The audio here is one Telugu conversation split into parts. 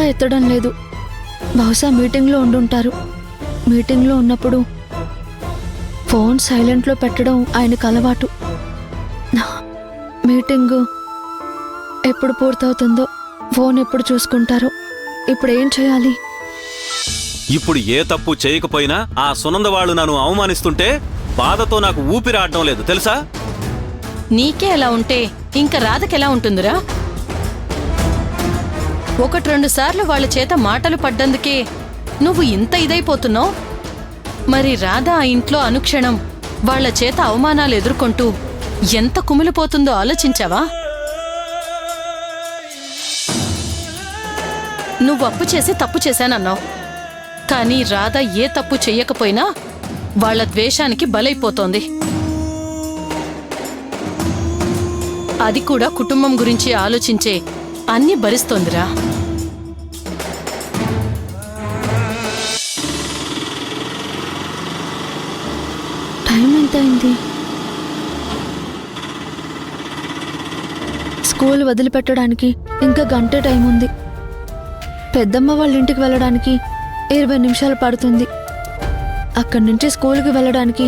కూడా ఎత్తడం లేదు. బహుశా మీటింగ్లో ఉండుంటారు. మీటింగ్లో ఉన్నప్పుడు ఫోన్ సైలెంట్లో పెట్టడం ఆయనకు అలవాటు. మీటింగు ఎప్పుడు పూర్తవుతుందో, ఫోన్ ఎప్పుడు చూసుకుంటారో. ఇప్పుడు ఏం చేయాలి? ఇప్పుడు ఏ తప్పు చేయకపోయినా ఆ సునంద వాళ్ళు నన్ను అవమానిస్తుంటే బాధతో నాకు ఊపిరాడడం లేదు తెలుసా? నీకే ఎలా ఉంటే ఇంకా రాధకెలా ఉంటుందిరా? 1-2 సార్లు వాళ్ళ చేత మాటలు పడ్డందుకే నువ్వు ఇంత ఇదైపోతున్నావు. మరి రాధ ఆ ఇంట్లో అనుక్షణం వాళ్ల చేత అవమానాలు ఎదుర్కొంటూ ఎంత కుమిలిపోతుందో ఆలోచించావా? నువ్వు అప్పు చేసి తప్పు చేశానన్నావు. కానీ రాధ ఏ తప్పు చెయ్యకపోయినా వాళ్ల ద్వేషానికి బలైపోతోంది. అది కూడా కుటుంబం గురించి ఆలోచించే అన్నీ భరిస్తోందిరా. టైం ఎంత అయింది? స్కూల్ వదిలిపెట్టడానికి ఇంకా గంట టైం ఉంది. పెద్దమ్మ వాళ్ళ ఇంటికి వెళ్ళడానికి 20 నిమిషాలు పడుతుంది. అక్కడి నుంచి స్కూల్కి వెళ్ళడానికి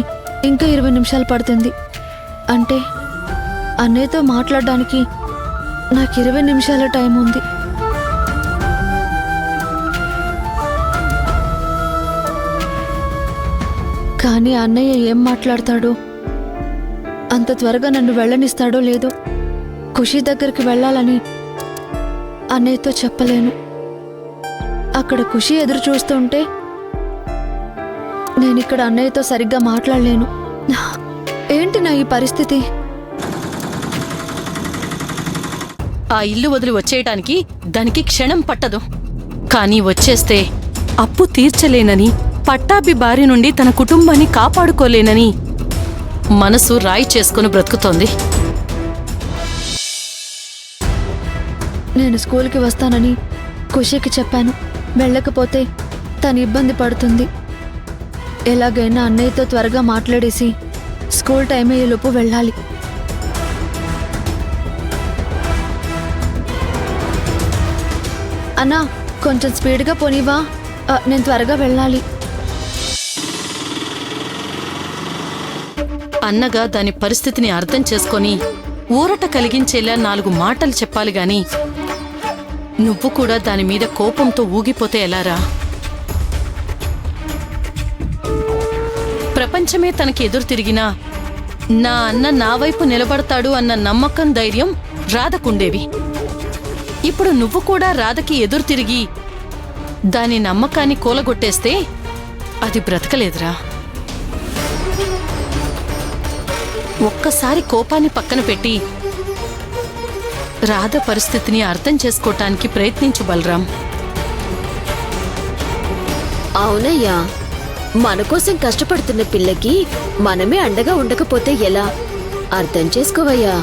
ఇంకా 20 నిమిషాలు పడుతుంది. అంటే అన్నయ్యతో మాట్లాడడానికి నాకు 20 నిమిషాల టైం ఉంది. కానీ అన్నయ్య ఏం మాట్లాడతాడో, అంత త్వరగా నన్ను వెళ్ళనిస్తాడో లేదో. ఖుషి దగ్గరికి వెళ్ళాలని అన్నయ్యతో చెప్పలేను. అక్కడ ఖుషి ఎదురు చూస్తుంటే నేనిక్కడ అన్నయ్యతో సరిగ్గా మాట్లాడలేను. ఏంటి నా ఈ పరిస్థితి? ఆ ఇల్లు వదిలి వచ్చేయటానికి దానికి క్షణం పట్టదు. కానీ వచ్చేస్తే అప్పు తీర్చలేనని, పట్టాభి బారి నుండి తన కుటుంబాన్ని కాపాడుకోలేనని మనసు రాయి చేసుకుని బ్రతుకుతోంది. నేను స్కూల్కి వస్తానని ఖుషికి చెప్పాను. వెళ్ళకపోతే తను ఇబ్బంది పడుతుంది. ఎలాగైనా అన్నయ్యతో త్వరగా మాట్లాడేసి స్కూల్ టైం అయ్యేలోపు వెళ్ళాలి. అన్నా, కొంచెం స్పీడ్గా పోనివా? నేను త్వరగా వెళ్ళాలి. అన్నగా దాని పరిస్థితిని అర్థం చేసుకొని ఊరట కలిగించేలా 4 మాటలు చెప్పాలి గాని నువ్వు కూడా దాని మీద కోపంతో ఊగిపోతే ఎలారా? ప్రపంచమే తనకి ఎదురు తిరిగినా నా అన్న నా వైపు నిలబడతాడు అన్న నమ్మకం, ధైర్యం రాధకుండేవి. ఇప్పుడు నువ్వు కూడా రాధకి ఎదురు తిరిగి దాని నమ్మకాన్ని కూలగొట్టేస్తే అది బ్రతకలేదురా. ఒక్కసారి కోపాన్ని పక్కన పెట్టి రాధ పరిస్థితిని అర్థం చేసుకోవటానికి ప్రయత్నించు బలరాం. అవునయ్యా, మన కోసం కష్టపడుతున్న పిల్లకి మనమే అండగా ఉండకపోతే ఎలా? అర్థం చేసుకోవయ్యా.